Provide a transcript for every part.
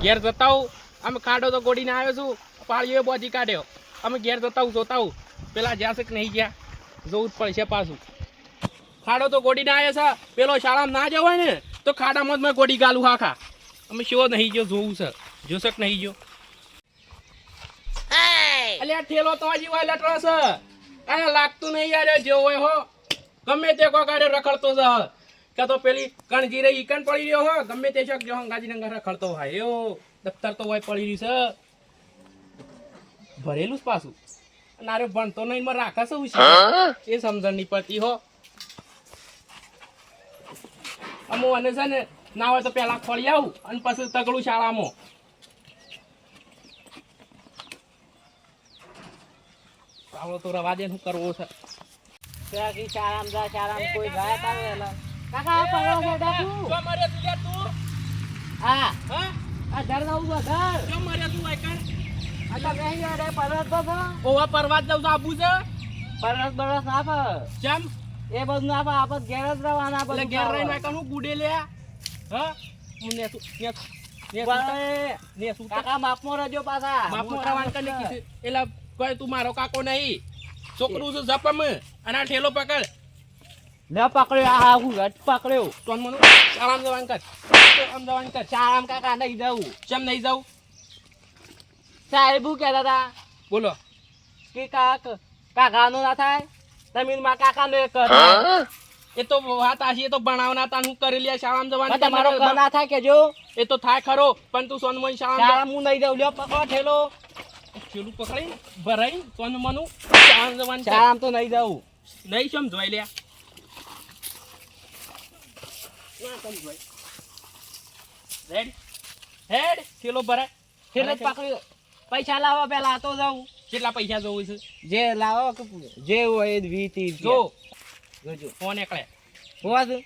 ઘેર જતા હું અમે ખાડો તો ગોડીને આવ્યો છું પાળીઓ બોધી કાઢ્યો અમે ઘેર જતા હું જોતા હું પેલા જ્યાં કે નહીં ગયા જોવું જ પડશે પાછું ખાડો તો ગોડીને આવ્યો છે પેલો શાળામાં ના જવાય ને તો ખાડામાં જ મેં ગોડી ગાલું હાખા અમે શો નહીં ગયો જોવું છે જોશક નહીં ગયો અલ્યા ઠેલો તો હજી હોય લટરો છે અરે લાગતું નહીં યાર જેવો હોય હો ગમે તે કોકાડે રખડતો છે કે તો પેલી કણજી રહી ઈકન પડી રહ્યો હો ગમે તે શક જો ગાજીનગર રખડતો હોય એવો દફતર તો હોય પડી રહ્યું છે ભરેલું જ પાછું નારે ભણતો નહીં માં રાખે છે એ સમજણ નહીં પડતી હો અમો અને છે ને ના હોય તો પેલા ખોલી આવું અને પછી તગડું શાળામાં આવડો તો રવા દે શું કરવો છે કોઈ જાય કાકા પગલો મોઢા તું જો મરે તું યાર તું હા હા આ ઘર નવું ઘર જો મરે તું આઈકણ આ નહીં રે પરત તો ઓવા પરવાત જવું તો આબુ છે પરત બરસ આપ ચમ એ બધું આપ આપ ઘેર જ રહેવાના એટલે ઘેર રહીને આઈકણ હું ગુડે લે હા હું ને તું ને તું કાકા માપમાં રહેજો પાછા બાપુ રવાન કરીને કીધું એટલે કોઈ તું મારો કાકો નહીં છોકરું છે જપમ અને આ ઠેલો પકડ લે પકડ્યો આ હું રટ પકડ્યો તોન મનું શાળામાં જવાન કર આમ જવાન કર ચારામ કાકા નહીં જવું ચમ નહીં જાઉં સાહેબ શું કહેતા હતા બોલો કે કાકાનું ના થાય તમે માં કાકાનો એક એ તો વાત આશી એ તો ભણાવના તા હું કરી લે શાળામાં જવાનું તમારો ઘર ના થાય કેજો એ તો થાય ખરો પણ તું સોનમન શાળામાં શાળા હું નહીં જાઉં લ્યો પકડો ઠેલો ચેલું પકડી ભરાઈ સોનમનું શાળામાં જવાનું શાળામાં તો નહીં જાઉં નહીં ચમ જોઈ લે ના ચમ જોઈ રેડ હેડ ચેલો ભરાય ઠેલો પકડ્યો પૈસા લાવો પેલા તો જાઉં કેટલા પૈસા જોવું છે જે લાવો કે જે હોય એ 20-30 જો જોજો ફોન એકલે હોવા છે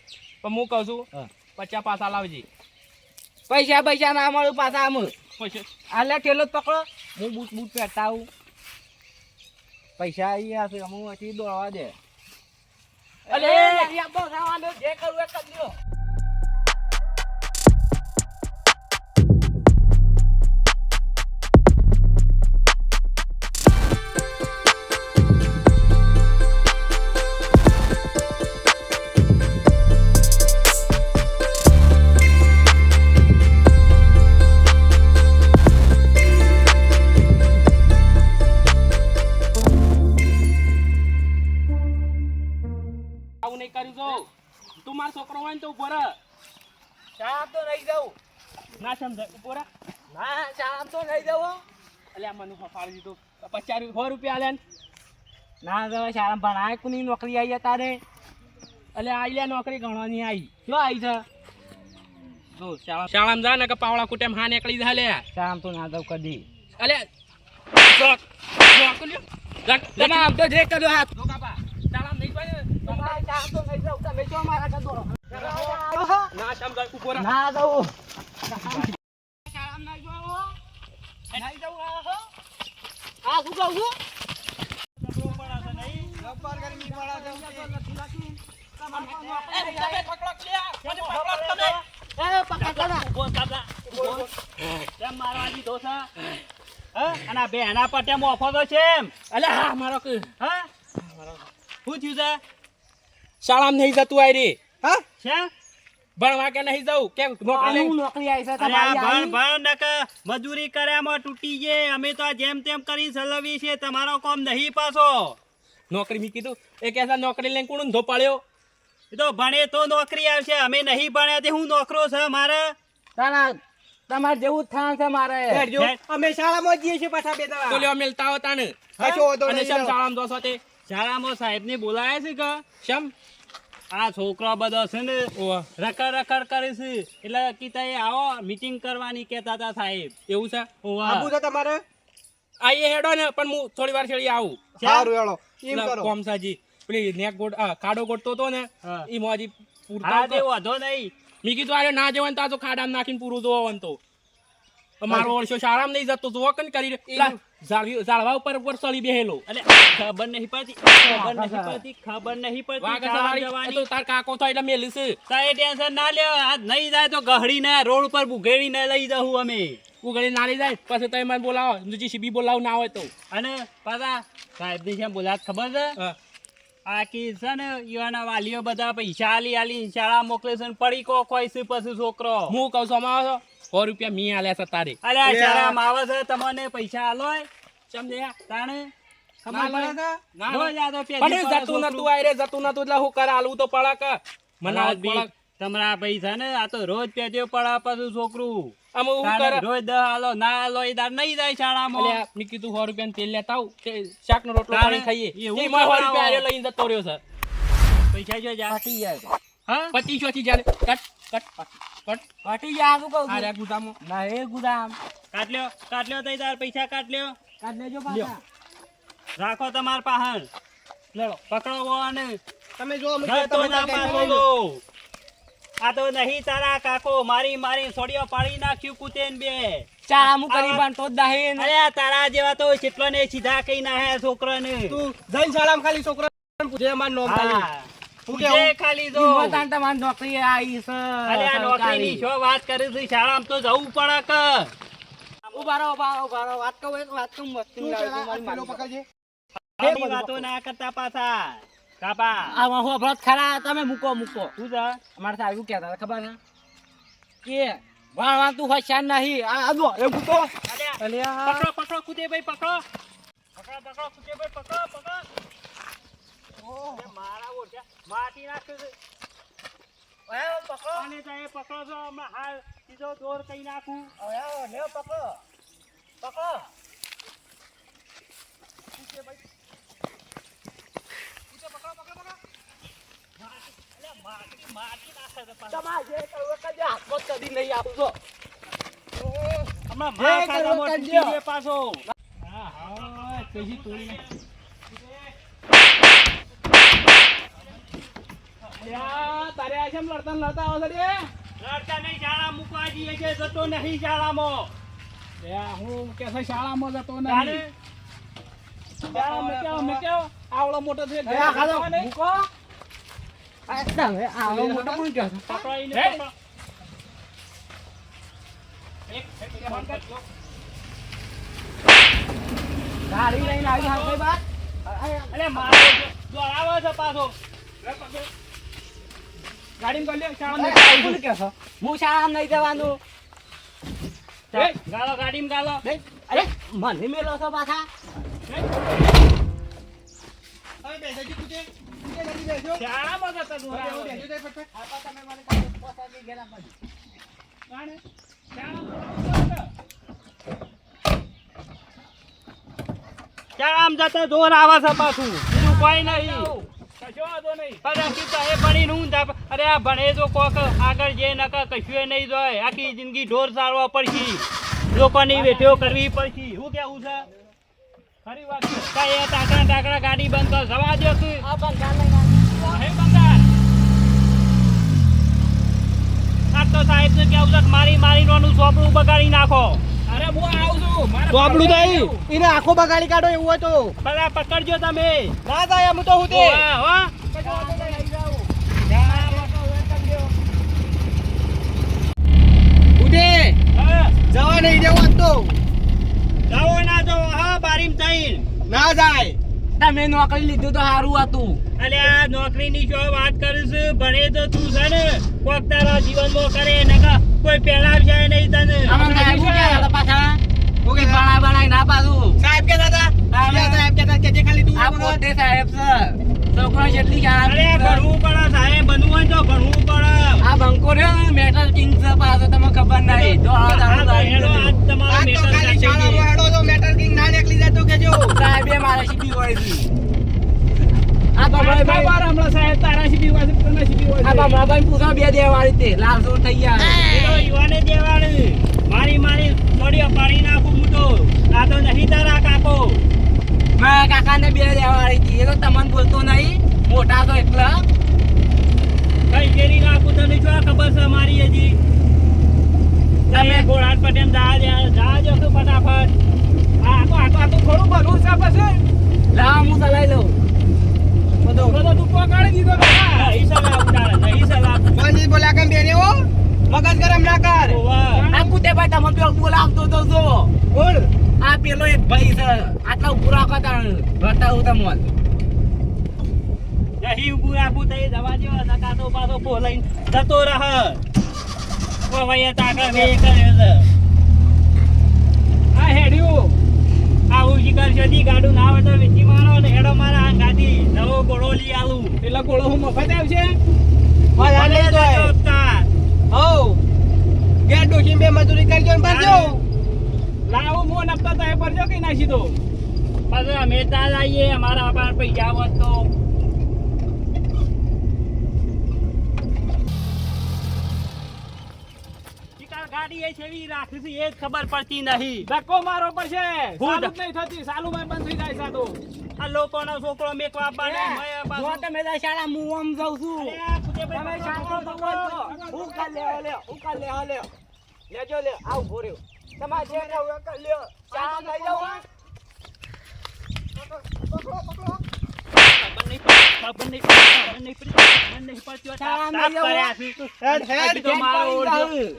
પણ હું કહું છું હા 50 પાસા લાવજે પૈસા ના મળું પાછા આમ પૈસા આલે ઠેલો જ પકડો હું બૂટ પહેરતા આવું પૈસા અહીંયા છે હું અહીંથી દોડવા દે અલે આપો ખાવાનું જે કરવું એ કરી લ્યો આવું નહીં કર્યું જો તું મારો છોકરો હોય ને તો ઉભો રહે શામ તો નહીં જાઉં ના સમજાય ઉભો રહે ના શામ તો નહીં જાઉં એટલે આ મને ફાડી દીધું 100 રૂપિયા આલ્યા ના જવા શાળા ભણાય કોની નોકરી આવી તારે એટલે આઈ લે નોકરી ગણવાની આવી શું આવી છે જો શાળામાં જા ને કે પાવળા કુટેમ હા નીકળી જા લે શામ તો ના જાઉં કદી અલે તમે આમ તો જે કર્યો હાથ શાળામાં નહીં જાય શામ તો નહીં જાઉં તમે જો મારા કદો ના સમજાય ઉભો રહે ના જાઉં શાળામાં નહીં જાવ નહીં જાવ આ શું કહું છું શાળામાં નહીં જતું આય રે હા ભણવા કે નહીં જવું કેમ નોકરી આવી છે તમારી મજૂરી કર્યામાં તૂટી ગયે અમે તો જેમ તેમ કરી ચલાવી છે તમારો કોમ નહીં પાછો નોકરી મી કીધું એ કેસા નોકરી લઈને કોણ ધો પાડ્યો એ તો ભણે તો નોકરી આવશે અમે નહીં ભણ્યા તે હું નોકરો છે મારે તમારે જેવું થાન છે મારે અમે શાળામાં જઈએ છીએ પાછા બે તો લ્યો મિલતા હોતા ને અને શમ શાળામાં જોશો તે શાળામાં સાહેબ ને બોલાયા છે કે શમ આ છોકરો બધો છે ને ઓવા રખડ રખડ કરે છે એટલે કીધા એ આવો મીટિંગ કરવાની કહેતા હતા સાહેબ એવું છે આબુ છે તમારે આઈએ હેડો ને પણ હું થોડી વાર છેડી આવું સારું હેડો કોમ સાજી પેલી નેક ગોડ ખાડો ગોડતો તો ને હા. ઈ મોજી પૂરતો હા તે વાંધો નહીં મી કીધું આરે ના જવાનું તા તો ખાડામાં નાખીને પૂરું જોવાનું તો મારો વર્ષો શાળામાં નહીં જતો તો વકન કરી લા, ઝાડવા ઉપર ચડી બેહેલો અલે ખબર નહીં પડતી ખબર નહીં પડતી વાઘ શાળા સવારી, એ જવાની. તો તાર કાકો થાય એટલે મેલીશ. તારે ટેન્શન ના લ્યો, આજ નહીં જાય તો ગહડીને રોડ ઉપર ભૂગેડીને લઈ જાઉં અમે. ઉઘડી નાલી જાય પછી તમે મને બોલાવો, જીસીબી બોલાવો ના હોય તો. અને પાછા સાહેબની જેમ બોલાત ખબર છે હા. આ કી છે ને યુવાના વાલીઓ બધા પૈસા આલી શાળા મોકલે છે ને પડી કો કોઈ છે પછી છોકરો. હું કહું છું અમારો છો, 100 રૂપિયા મી આલ્યા છે તારે. અલે આ શાળામાં આવે છે તમને પૈસા આલોય સમજ્યા? તાણે ના ખબર લે. પડે ના લે. રોજ આ તો પેલી પણ એ પડે જતું છોકરું. નતું આયરે, જતું નતું એટલે હું કરે આલવું તો પડે કે મને આવું જ પડે. તમારા પૈસા ને આ તો રોજ પેટ્યો પડા પાછું છોકરું. આમ હું તાણે કરે રોજ 10 આલો ના આલો એ દાડ નહીં જાય શાળામાં. અલ્યા મેં કીધું 100 રૂપિયાનું તેલ લેતા આવું, તે શાકનો રોટલો તારે પાણી ખાઈએ. એવું એમાં 100 રૂપિયા કરાવો. આર્યો લઈને જતો રહ્યો સર. પૈસા જો જા ફાટી જાય હા 25 થી જાને કટ કટ ફાટી જાય શું કહું આ છું? રહ્યા ગુદામો. ના એ ગુદામ કાટલ્યો તઈ તાર પૈસા કાટલ્યો કાઢ લેજો પાછા. રાખો તમાર પાહણ લડો. પકડો વો અને તમે જો અમે જતો ના પાછો. આ તો નહીં તારા કાકો મારી સોડિયો પાડી નાખ્યું કૂતેન બે. ચા અમુક કરી પણ તો જ દાહે ને. અરે આ તારા જેવા તો કેટલો ને સીધા કઈ ના છોકરાને. તું જઈને શાળામાં ખાલી છોકરાને પૂછે અમારું નામ ખાલી. હા. હું પૂછે કેવું? ખાલી જો ઈમાં તાન તમારી નોકરી આવી છે અરે આ નોકરીની શું વાત કરે છે શાળામાં તો જવું પડે કે. ઉભા રહો, વાત કહું એક વાત કહું મસ્તી લાવી મારી મારી. આવી વાતો ના કરતા પાછા કાપા. આમાં હો ભરત ખરા તમે મૂકો શું છે? અમારે સાહેબ એવું કહેતા હતા ખબર છે કે ભણવા તું હોશિયાર નહીં આ જો એ મૂકો. અલ્યા, અલ્યા પકડો કુદે ભાઈ પકડો કુદે ભાઈ પકડો. એ મારા ઓઢ્યા માટી નાખ્યો છે. અને તમે પકડો છો હમણાં હાલ સીધો દોર કઈ નાખું. માટી નાખે છે પાછો. તમારે જે કરવું એ કરજો, હાથમાં જ કદી નહીં આપું છો. હમણાં જે માર કરવું ખાધામાં કરજો. તૂટી જાય પાછો. હા હા કઈ તોડી નાખ. અલ્યા તારે આ કેમ લડતા આવો છો રે? લડતા નહીં શાળા મૂકવા જઈએ છે જતો નહીં શાળામાં. અલ્યા હું કે છે શાળામાં જતો તારે? નહીં. મેં કેવો આવડો મોટો છે ઘરે આ ખાધો, જતો નહીં. મૂકો. આ તમે આવો મોટો કોણ કહો છો? પકડો એને, હે? પકડો. એક ફોન કરજો. ગાડી લઈને આવી હાલ કઈ બાર. અલે મારો દોડાવો છે પાછો. ગાડીમાં કરી લે શાળામાં કોણ કહો છો? હું શાળામાં નહીં જવાનું. એ, ગાલો ગાડીમાં ગાલો. અરે મને મેલો છો પાછા. શાળામાં જતા દોડાવો. શાળામાં જતા દોર આવે છે પાછું બીજું કોઈ નહીં. કશો વાંધો નહીં. પણ કીધા એ ભણીને હું જા- અરે આ ભણે તો કોક આગળ જે નકર કશું નહીં જોય આખી જિંદગી ઢોર સારવા પડશે લોકોની વેઠીઓ કરવી પડશે. શું કેવું છે? ખરી વાત છે. કઈ એ ટાકડા ગાડી બંધ કર જવા દો તું. આ બંધ લઈને આવી. હે બંગાર. આ તો સાહેબ ને કેવું છે કે મારી નોનું ચોપડું બગાડી નાખો. અરે હું આવું છું. મારે ચોપડું પાડું નહીં આવું. એને આખો બગાડી કાઢો એવું હોય તો બધા પકડજો તમે. ના થાય એમ તો હું તે ઓવા, ઓવા. ઉઠે હા, જવા નહીં દેવું આજ તો જાઓ ના જાઓ હા બારીમ થઈને. ના જાય તમે નોકરી લીધું તો સારું હતું. અલે આ નોકરીની શું વાત કરીશ ભણે તો તું છે ને કોક તારા જીવનમાં કરે નકા કોઈ પેલા જાય નહીં તને. આમાં સાહેબ શું કહેતા હતા પાછા? કે ભણાય ના પાછું. સાહેબ કેતા હતા હા. સાહેબ કેતા કે જે ખાલી તું આ પોતે સાહેબ છે. છોકરો જેટલી અરે ભણવું પડે સાહેબ બનવું હોય તો ભણવું પડે. આ બંકો રહ્યો ને મેટલ કિંગ છે પાછો તમને ખબર નહીં. જો આ દારૂ આ હેડો આજ તમારો આ તો મેટર ખાલી કાઢી શાળામાં દે. હેડો તો મેટર કિંગ ના નીકળી જાય તો કેજો સાહેબે મારા શીખી હોય છે. આ તો ભાઈ, ભાઈ ભાઈ, હમણાં સાહેબ તારા શીખી હોય છે, તને શીખી હોય આ છે. મોબાઈલ પૂછો બે દેવાળી તે લાલસો થઈ ગયા. પેલો યુવાને દેવાનું મારી સોડીઓ પાડી નાખું હું તો. આ તો નહીં તારા કાકો. મારા કાકાને બે દેવાળી હતી. એ તો તમને બોલતો નહીં. મોટા તો એટલા કઈ કેરી નાખું તને શું ખબર છે મારી હજી. તમે ઘોડા પર એમ જાજો તું ફટાફટ. આ તો થોડું ભલું છે પછી. લા હું ચલાવી લઉં. બધો તું પકડી દીધો કાકા. નહીં સલાહ ઉતારે, નહીં સલાહ. બંધ બોલ્યા કેમ બેને હો મગજ ગરમ ના કર ઓવા. આ કુતે ભાઈ તમે પેલો બોલાવતો તો જો. બોલ આ પેલો એક ભાઈ છે આટલા ઉભું રાખો તાણ બતાવું તમને. નહીં ઊભું રાખું તો એ જવા દો, નકા તો પાછો બોલાઈને જતો રહ. કોઈ વયે તાકર બે કરે છે. આ હેડ્યું. આવું શિકાર શોધી ગાડું ના આવે તો વેચી મારો ને હેડો મારા ગાડી નવો ઘોડો લઈ આલું. એટલે ગોળો હું મફત આવશે. વાત આ લઈ ભલે જાય જતો તાર. હો ઘેર ડોશી બે મજૂરી કરજો ને ભરજો લાવો મોન આપતા તો એ ભરજો કે નાસી દો. પાછો અમે તાર આવીએ, અમારા પાસે પૈસા હોત તો. શિકાર ગાડી એ છેવી રાખી છે એ જ ખબર પડતી નહીં. ધક્કો મારો પડશે. હું ચાલુ જ નહીં થતી. ચાલુમાં બંધ થઈ જાય સાદું. આ લોકોનો છોકરો મેકવા આપવાનો મય જો પાછો. તમે તો શાળા હું આમ જાઉં છું. અરે આ ખુદે ભાઈ તમે પકડો, શાળા પકડો, જાઓ પકડો. છો. હું કાલ લેવા લ્યો, હું કાલ લેવા લ્યો. લેજો લે, આવ ઉભો રહ્યો. તમારે જે કરવું હોય કરી લ્યો. શાળા લઈ જાઓ. ખબર નહીં પડતી. શાળા તાપ લઈ જાઓ. કર્યા છે. હેડ હેડ તો મારો પાડી ઓળખ્યો. જાઉં.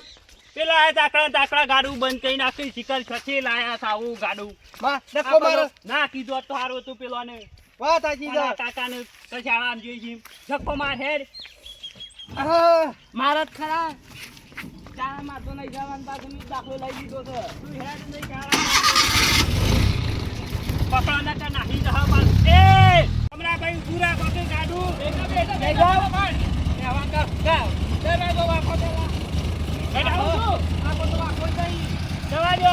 પેલા તાકડા ગાડું બંધ કરી નાખી શિકાર ખસી લાયા હતા આવું ગાડું. માં ડકો મારો ના કીધું હોત તો સારું હતું પેલોને. વાત સાચી છે મારા કાકાને કશાળામાં જોઈ છે. ધક્કો માર હેડ. આહ, મારા જ ખરા શાળામાં તો નહીં જવાનું પાછું મેં દાખલો લઈ લીધો છે. તું હેડ નહીં શાળામાં. પકડો નકર નાહી જવા પાછું. એ અમરાભાઈ ઊભું રાખો કે ગાડું. લઈ જાઓ. એવા કર, કર. હેડ આવું છું. જવા દો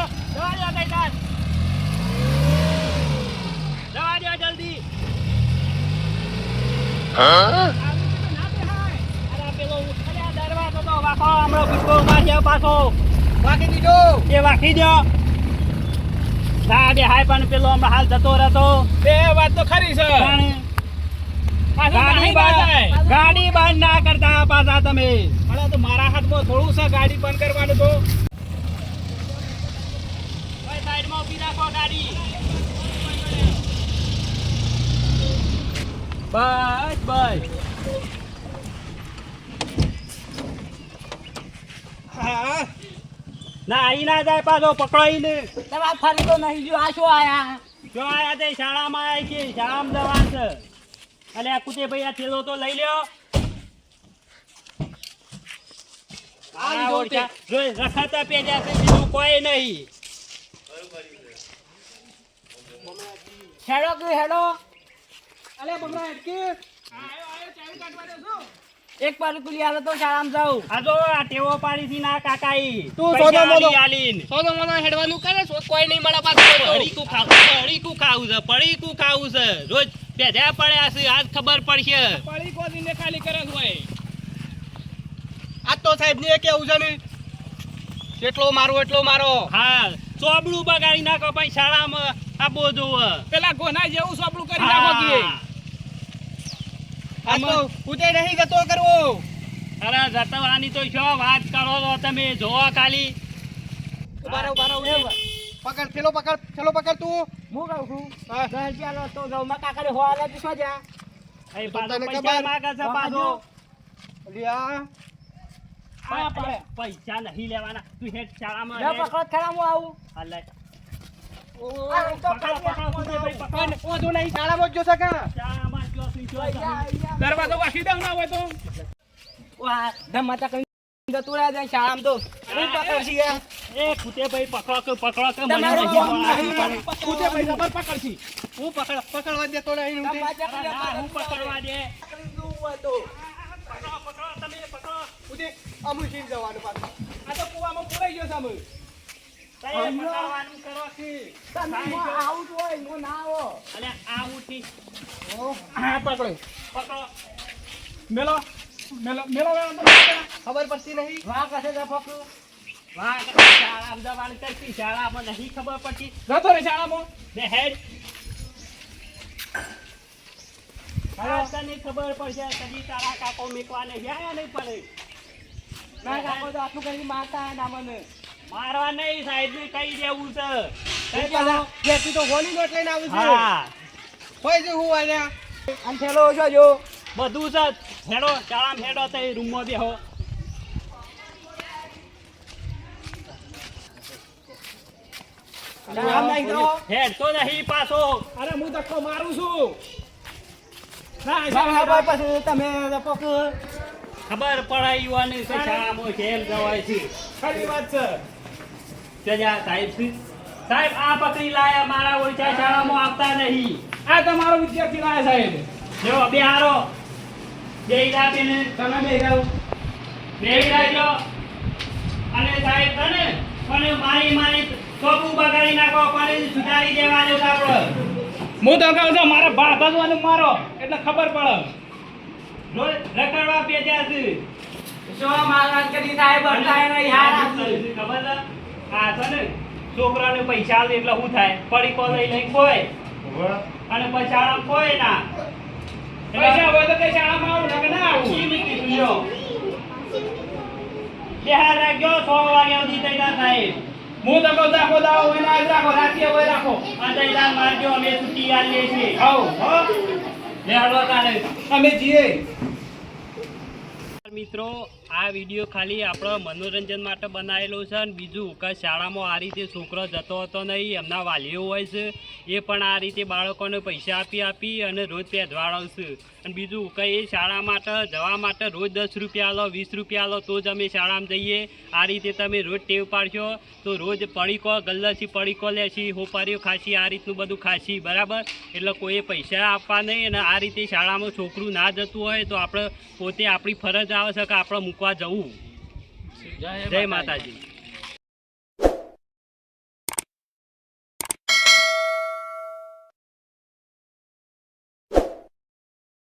કઈ તાર. જવા દો જલ્દી. અરે પેલો અરે આ દરવાજો તો વાંકો હમણાં ભૂકો માર્યો પાછો. વાગી દીધો એ વાંકી દો. ના બે હાય પણ પેલો હમણાં હાલ જતો રહેતો. બે વાત તો ખરી છે. પણ પાછું ગાડી નાહી ના જાય. ગાડી બંધ ના કરતા પાછા તમે. અરે તો મારા હાથમાં થોડું છે ગાડી બંધ કરવાનું તો. ભાઈ સાઈડમાં ઊભી રાખો ગાડી. બસ બસ. હા ના અહીં ના જાય પાછો પકડો ને. તમારે ફરી તો નહીં જો આ શું આયા. જો આયા તે શાળામાં આવી છે, શાળામાં જવાનું છે. અને આ કુતે ભાઈ આ થેલો તો લઈ લ્યો. આ ઓળખ્યા. જો રખાતા પેજા છે બીજું કોઈ નહીં. હેડો કે હેડો. અલે બમરા હેડકી. આયો ચાવી કાઢવા દે છું. એક પાર કુલી આલે તો શાળામાં જાઉં. આ જો આ ટેવો પાડી થી ના કાકાઈ. તું પૈસા સોદો મોદો. આલી આલીને. સોદો મોદો હેડવાનું કરે છો કોઈ નહીં મળે પાછું તો. પડીકું ખાવું છે, પડીકું ખાવું છે. રોજ પેધા પડ્યા છે, આજ ખબર પડશે. પડી કોદીને ખાલી કરે છે હોય. આ તો સાહેબ ને કેવું છે ને જેટલો મારો એટલો મારો હા, ચોબડું બગાડી નાખો પછી શાળામાં આ બોજો. પેલા ગોના જેવું સોપડું કરી નાખો કે. આ તો ઉતે નહીં જતો કરવો અરે જતવાની તો શું વાત કરો છો તમે? જોવો ખાલી. ઉભારો પકડ પેલો પકડ ચલો પકડ તું હું કહું છું હા. 10 રૂપિયા લો તો જાઉં. મારા કાકાને હો આલે તો શું જા. અહીં પાછો તને પૈસા ખબર? માગે છે પાછો. લ્યા હા, પડે. પૈસા નહીં લેવાના. તું હેડ શાળામાં લે હેડ. પકડ ખરા હું આવું. હા, લે. આ તો પકડો, પકડો, કુદે ભાઈ, પકડો. પણ ઓધો નહીં શાળામાં જ જોશે કા શાળામાં જો શું જો તમે. દરવાજો વાસી દઉં ના હોય તો. વાહ ધમાતા કઈ જતું રહ્યા છે શાળામાં તો. હું પકડશી યાર. એ કુદે ભાઈ પકડો કે મને તમારો નહીં ફોન બોલાવવાનું. નહીં. કૂદે ભાઈ જબર પકડશી. હું પકડવા દેતો નહીં ઉતે ધમાતા અરે ના, હું પકડવા દે. કરી દઉં હોય તો. પકડો, પકડો, તમે પકડો. ઉતે અમુ શીન જવાનું પાછું આ તો કુવામાં પુરાઈ ગયો સામે. તઈ પકડવાનું કરો છે. તમે હું આવું જ હોય હું ના આવો. અને આ ઉઠી. હા પકડો. પકડો. મેલો મેલો મેલો ખબર પડતી નહીં વાહ કસે જા પકડું. વાહ, શાળામાં જવાનું કરતી. શાળામાં નહીં ખબર પડતી. જતો રે શાળામાં. બે હેડ. આ તને ખબર પડશે કદી તારા કાકો મેકવાને ગયા નહીં પડે. ના કાકો તો આટલું કરી મારતા ના મને. મારવા નહીં, સાહેબને કહી દેવું છે. એ પાછા ઘેરથી તો હોની નોટ લઈને આવું છું હા, કોઈ જે હું આલ્યા અને થેલો જોજો. બધું છે. હેડો, શાળામાં હેડો તો રૂમમાં બેહો. આમ નહીં કરો. હેડ તો નહીં પાછો. અરે હું ધક્કો મારું છું બરાબર, પછી તમે પકડો. ખબર પડે યુવાને કે શાળામાં કેમ જવાય છે. ખરી વાત છે જજા સાહેબ છે. સાહેબ આ પકડી લાયા, મારા ઓળખ્યા શાળામાં આવતા નહીં. આ તમારો વિદ્યાર્થી લાયા સાહેબ જો બિહારો બેહી આપીને તમે બે જાઓ બેહી રાખજો. અને સાહેબ તને મને મારી ચોપડું બગાડી નાખો, પણ સુધારી દેવાનું છે આપણે. હું તો કહું છું મારા ભાગવાનું મારો એટલે ખબર પડે રોજ રખડવા બેઠા છે. શું મારા કરી સાહેબ અટકાય નહીં, હાર આપશે. ખબર છે? આ છે ને છોકરાને પૈસા આલે એટલે શું થાય? પડીકો લઈ લઈ ખોય અને પછી શાળામાં ખોય ના. પૈસા હોય તો કઈ શાળામાં આવું ના કે ના આવું ઈ મેં કીધું લ્યો. બિહાર રાખજો 6 વાગ્યા સુધી તૈયાર થાય. હું તો કહું રાખો દાવો હોય ને આજ રાખો રાત્રે હોય રાખો આ તૈયાર મારજો, અમે છૂટી આલીએ છીએ. આવો હો લે હાલો તારે. અમે જઈએ મિત્રો, આ વિડીયો ખાલી આપણો મનોરંજન માટે બનાવેલો છે. અને બીજું કે શાળામાં આ રીતે છોકરો જતો હતો નહીં, એમના વાલીઓ હોય છે એ પણ આ રીતે બાળકોને પૈસા આપી અને રોજ પેદવાળવશે. અને બીજું કે એ શાળા માટે જવા માટે રોજ 10 રૂપિયા લો, 20 રૂપિયા લો તો જ અમે શાળામાં જઈએ. આ રીતે તમે રોજ ટેવ પાડશો તો રોજ પડીકો ગલ્લાથી પડીકો લેશી, હોપારીઓ ખાશી, આ રીતનું બધું ખાશી, બરાબર. એટલે કોઈએ પૈસા આપવા નહીં. અને આ રીતે શાળામાં છોકરું ના જતું હોય તો આપણે પોતે આપણી ફરજ આવે છે કે આપણે મૂકવા જવું. જય માતાજી.